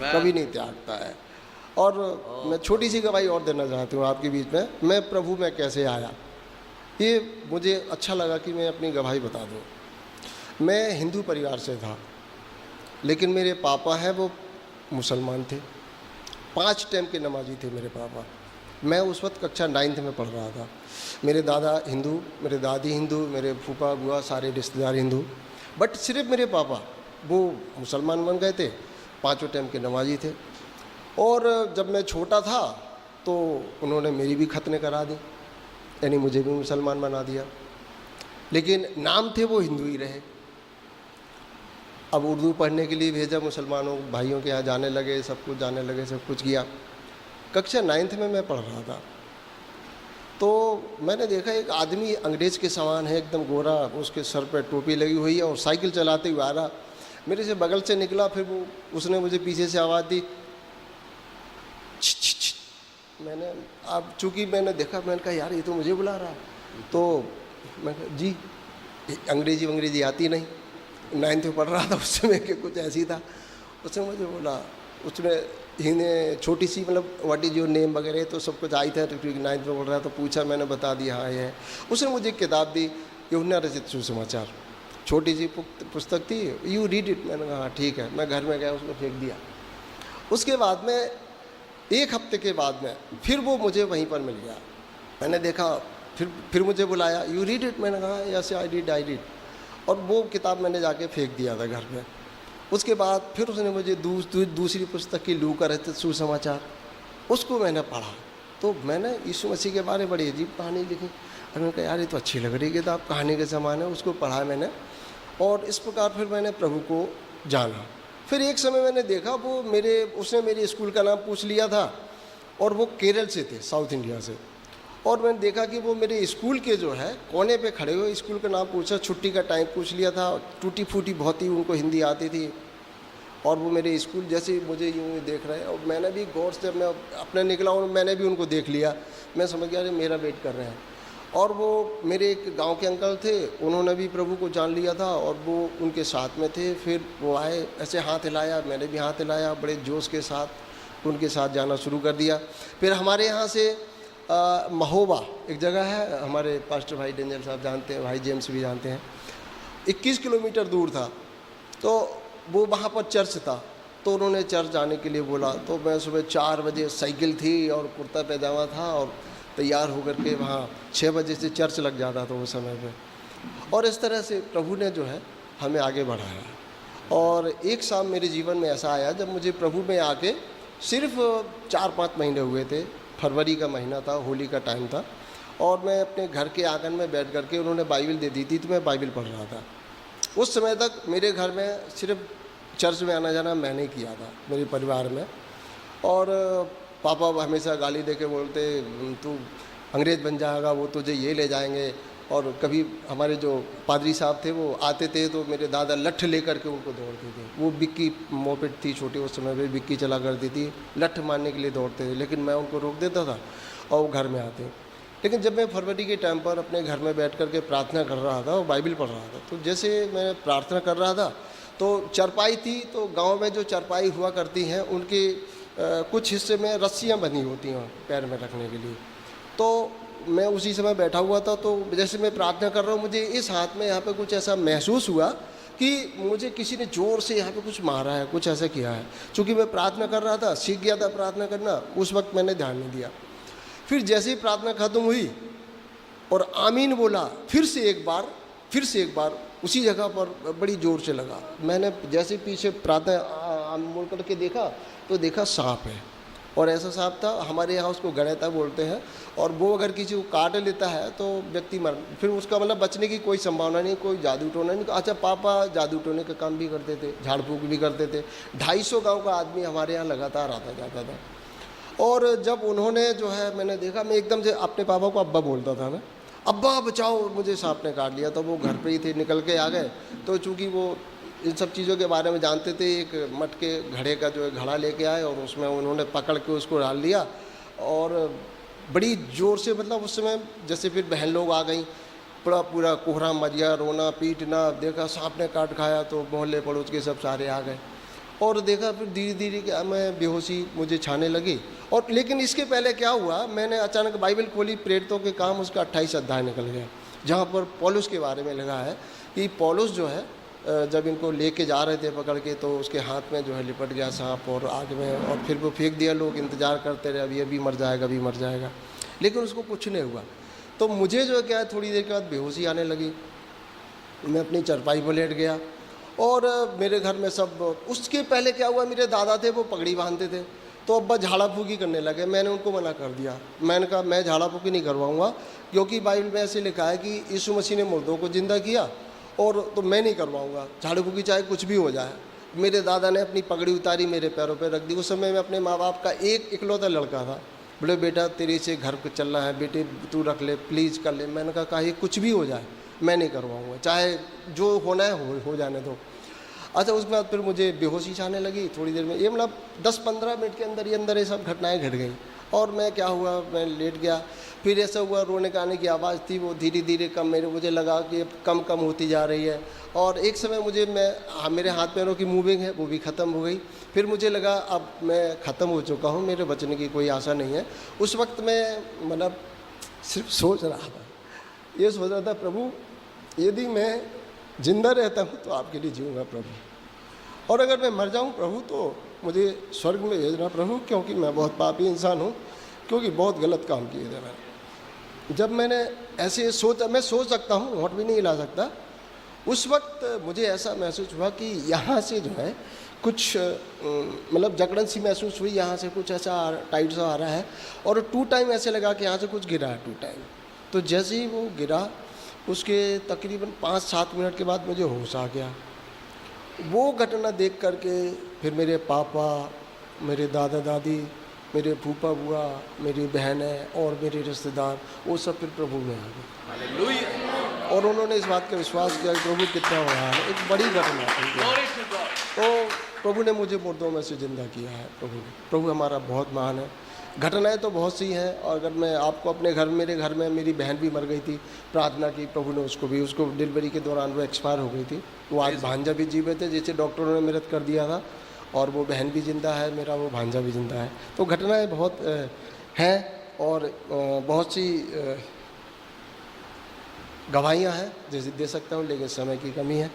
कभी नहीं त्यागता है। और मैं छोटी सी गवाही और देना चाहती हूँ आपके बीच में, मैं प्रभु में कैसे आया, ये मुझे अच्छा लगा कि मैं अपनी गवाही बता दूँ। मैं हिंदू परिवार से था, लेकिन मेरे पापा हैं वो मुसलमान थे, 5 टाइम के नमाजी थे मेरे पापा। मैं उस वक्त कक्षा 9th में पढ़ रहा था। मेरे दादा हिंदू, मेरे दादी हिंदू, मेरे फूफा बुआ सारे रिश्तेदार हिंदू, बट सिर्फ मेरे पापा वो मुसलमान बन गए थे, 5 टाइम के नमाजी थे। और जब मैं छोटा था तो उन्होंने मेरी भी खतने करा दी, यानी मुझे भी मुसलमान बना दिया, लेकिन नाम थे वो हिंदू ही रहे। अब उर्दू पढ़ने के लिए भेजा, मुसलमानों भाइयों के यहाँ जाने लगे, सब कुछ जाने लगे, सब कुछ किया। कक्षा 9th में मैं पढ़ रहा था तो मैंने देखा एक आदमी अंग्रेज़ के समान है, एकदम गोरा, उसके सर पर टोपी लगी हुई है और साइकिल चलाते हुए आ रहा, मेरे से बगल से निकला। फिर वो उसने मुझे पीछे से आवाज़ दी, छिछ छिछ छिछ। मैंने अब चूँकि मैंने देखा, मैंने कहा यार ये तो मुझे बुला रहा है। तो मैं कहा जी, अंग्रेज़ी आती नहीं, 9th में पढ़ रहा था उस समय के कुछ ऐसी था। उसने मुझे बोला, उसने हिंदी छोटी सी मतलब व्हाट इज़ योर नेम वगैरह तो सब कुछ आई था, क्योंकि 9th में पढ़ रहा था, पूछा, मैंने बता दिया हाँ ये है। उसने मुझे एक किताब दी, यूहन्ना रचित सुसमाचार, छोटी सी पुस्तक थी, यू रीड इट। मैंने कहा हाँ ठीक है। मैं घर में गया, उसको फेंक दिया। उसके बाद में 1 हफ्ते के बाद में फिर वो मुझे वहीं पर मिल गया। मैंने देखा, फिर मुझे बुलाया, यू रीड इट। मैंने कहा यस आई रीड। और वो किताब मैंने जाके फेंक दिया था घर में। उसके बाद फिर उसने मुझे दूसरी पुस्तक की लू का रचित सुसमाचार, उसको मैंने पढ़ा। तो मैंने यीशु मसीह के बारे में बड़ी अजीब कहानी लिखी। और मैंने कहा यार ये तो अच्छी लग रही किताब, कहानी के समान है। उसको पढ़ा मैंने, और इस प्रकार फिर मैंने प्रभु को जाना। फिर एक समय मैंने देखा उसने मेरे स्कूल का नाम पूछ लिया था, और वो केरल से थे, साउथ इंडिया से। और मैंने देखा कि वो मेरे स्कूल के जो है कोने पे खड़े हुए, स्कूल का नाम पूछा, छुट्टी का टाइम पूछ लिया था, टूटी फूटी बहुत ही उनको हिंदी आती थी। और वो मेरे स्कूल जैसे मुझे यूँ देख रहे हैं, और मैंने भी गौर से मैं अपने निकला और मैंने भी उनको देख लिया। मैं समझ गया अरे मेरा वेट कर रहे हैं। और वो मेरे एक गांव के अंकल थे, उन्होंने भी प्रभु को जान लिया था, और वो उनके साथ में थे। फिर वो आए, ऐसे हाथ हिलाया, मैंने भी हाथ हिलाया, बड़े जोश के साथ उनके साथ जाना शुरू कर दिया। फिर हमारे यहाँ से महोबा एक जगह है, हमारे पास्टर भाई डेंजल साहब जानते हैं, भाई जेम्स भी जानते हैं, 21 किलोमीटर दूर था। तो वो वहाँ पर चर्च था, तो उन्होंने चर्च जाने के लिए बोला। तो मैं सुबह 4 बजे, साइकिल थी और कुर्ता पैजामा था, और तैयार होकर के वहाँ 6 बजे से चर्च लग जाता था उस समय पे। और इस तरह से प्रभु ने जो है हमें आगे बढ़ाया। और एक शाम मेरे जीवन में ऐसा आया जब मुझे प्रभु में आके सिर्फ 4-5 महीने हुए थे। फरवरी का महीना था, होली का टाइम था, और मैं अपने घर के आंगन में बैठ करके, उन्होंने बाइबल दे दी थी तो मैं बाइबल पढ़ रहा था। उस समय तक मेरे घर में सिर्फ चर्च में आना जाना मैंने किया था, मेरे परिवार में। और पापा हमेशा गाली दे के बोलते, तू अंग्रेज़ बन जाएगा, वो तुझे ये ले जाएंगे। और कभी हमारे जो पादरी साहब थे वो आते थे तो मेरे दादा लठ लेकर के उनको दौड़ते थे। वो बिक्की मोपेड थी छोटी, उस समय पे बिक्की चला करती थी, लठ मारने के लिए दौड़ते थे, लेकिन मैं उनको रोक देता था और वो घर में आते। लेकिन जब मैं फरवरी के टाइम पर अपने घर में बैठ कर के प्रार्थना कर रहा था और बाइबल पढ़ रहा था, तो जैसे मैं प्रार्थना कर रहा था तो चरपाई थी, तो गांव में जो चरपाई हुआ करती हैं उनके कुछ हिस्से में रस्सियां बंधी होती हैं पैर में रखने के लिए। तो मैं उसी समय बैठा हुआ था, तो जैसे मैं प्रार्थना कर रहा हूँ, मुझे इस हाथ में यहाँ पे कुछ ऐसा महसूस हुआ कि मुझे किसी ने ज़ोर से यहाँ पे कुछ मारा है, कुछ ऐसा किया है। चूँकि मैं प्रार्थना कर रहा था, सीख गया था प्रार्थना करना, उस वक्त मैंने ध्यान नहीं दिया। फिर जैसे ही प्रार्थना खत्म हुई और आमीन बोला, फिर से एक बार उसी जगह पर बड़ी ज़ोर से लगा। मैंने जैसे पीछे प्रार्थना मोड़ करके देखा तो देखा सांप है, और ऐसा सांप था, हमारे यहाँ उसको गणेता बोलते हैं, और वो अगर किसी को काट लेता है तो व्यक्ति मर, फिर उसका मतलब बचने की कोई संभावना नहीं, कोई जादू टोना नहीं। अच्छा, पापा जादू टोने का काम भी करते थे, झाड़ फूँक भी करते थे। 250 गाँव का आदमी हमारे यहाँ लगातार आता जाता था। और जब उन्होंने जो है, मैंने देखा, मैं एकदम से अपने पापा को अब्बा बोलता था, मैं अब्बा बचाओ, मुझे सांप ने काट लिया। तो वो घर पे ही थे, निकल के आ गए। तो चूँकि वो इन सब चीज़ों के बारे में जानते थे, एक मटके घड़े का जो है घड़ा लेके आए, और उसमें उन्होंने पकड़ के उसको डाल दिया, और बड़ी ज़ोर से, मतलब उस समय जैसे फिर बहन लोग आ गई, पूरा कोहरा मच गया, रोना पीटना, देखा सांप ने काट खाया, तो मोहल्ले पड़ोस के सब सारे आ गए। और देखा फिर धीरे धीरे क्या मैं बेहोशी मुझे छाने लगी। और लेकिन इसके पहले क्या हुआ, मैंने अचानक बाइबल खोली, प्रेरितों के काम उसका 28 अध्याय निकल गया, जहाँ पर पौलुस के बारे में लिखा है कि पौलुस जो है जब इनको लेके जा रहे थे पकड़ के, तो उसके हाथ में जो है लिपट गया सांप और आग में, और फिर वो फेंक दिया। लोग इंतज़ार करते रहे, अभी मर जाएगा, अभी मर जाएगा, लेकिन उसको कुछ नहीं हुआ। तो मुझे जो है क्या है, थोड़ी देर के बाद बेहोशी आने लगी। मैं अपनी चारपाई पर लेट गया और मेरे घर में सब, उसके पहले क्या हुआ, मेरे दादा थे वो पगड़ी बांधते थे, तो अब्बा झाड़ा फूकी करने लगे। मैंने उनको मना कर दिया, मैंने कहा मैं झाड़ा फूकी नहीं करवाऊँगा, क्योंकि बाइबल में ऐसे लिखा है कि यीशु मसीह ने मुर्दों को ज़िंदा किया, और तो मैं नहीं करवाऊँगा झाड़ू फूकी, चाहे कुछ भी हो जाए। मेरे दादा ने अपनी पगड़ी उतारी, मेरे पैरों पर रख दी। उस समय में अपने माँ बाप का एक इकलौता लड़का था। बोले बेटा तेरे से घर को चलना है, बेटे तू रख ले, प्लीज़ कर ले। मैंने कहा ये कुछ भी हो जाए मैं नहीं करवाऊँगा, चाहे जो होना है हो जाने दो। अच्छा, उसके बाद फिर मुझे बेहोशी छाने लगी थोड़ी देर में। ये मतलब 10-15 मिनट के अंदर ये सब घटनाएं घट गई। और मैं क्या हुआ, मैं लेट गया। फिर ऐसा हुआ, रोने गाने की आवाज़ थी, वो धीरे धीरे कम, मुझे लगा कि कम होती जा रही है। और एक समय मेरे हाथ पैरों की मूविंग है वो भी ख़त्म हो गई। फिर मुझे लगा अब मैं ख़त्म हो चुका हूँ, मेरे बचने की कोई आशा नहीं है। उस वक्त मैं मतलब सिर्फ सोच रहा था, ये सोच रहा था, प्रभु यदि मैं जिंदा रहता हूँ तो आपके लिए जीऊँगा प्रभु, और अगर मैं मर जाऊँ प्रभु तो मुझे स्वर्ग में भेजना प्रभु, क्योंकि मैं बहुत पापी इंसान हूँ, क्योंकि बहुत गलत काम किए थे मैंने। जब मैंने ऐसे सोचा, मैं सोच सकता हूँ, होंठ भी नहीं हिला सकता, उस वक्त मुझे ऐसा महसूस हुआ कि यहाँ से जो है कुछ मतलब जकड़न सी महसूस हुई, यहाँ से कुछ ऐसा टाइट सा आ रहा है, और 2 टाइम ऐसे लगा कि यहाँ से कुछ गिरा है 2 टाइम। तो जैसे ही वो गिरा, उसके तकरीबन 5-7 मिनट के बाद मुझे होश आ गया। वो घटना देख करके फिर मेरे पापा, मेरे दादा दादी, मेरे फूफा बुआ, मेरी बहनें और मेरे रिश्तेदार, वो सब फिर प्रभु में आ गए, और उन्होंने इस बात का विश्वास किया कि प्रभु कितना महान है। एक बड़ी घटना थी। तो प्रभु ने मुझे मुर्दों में से ज़िंदा किया है। प्रभु हमारा बहुत महान है। घटनाएं तो बहुत सी हैं, और अगर मैं आपको अपने घर, मेरे घर में मेरी बहन भी मर गई थी, प्रार्थना की प्रभु ने उसको डिलीवरी के दौरान वो एक्सपायर हो गई थी। वो आज भांजा भी जीवित है, जिसे डॉक्टरों ने मृत कर दिया था, और वो बहन भी जिंदा है, मेरा वो भांजा भी जिंदा है। तो घटनाएं बहुत हैं, और बहुत सी गवाहियाँ हैं जैसे दे सकता हूँ, लेकिन समय की कमी है।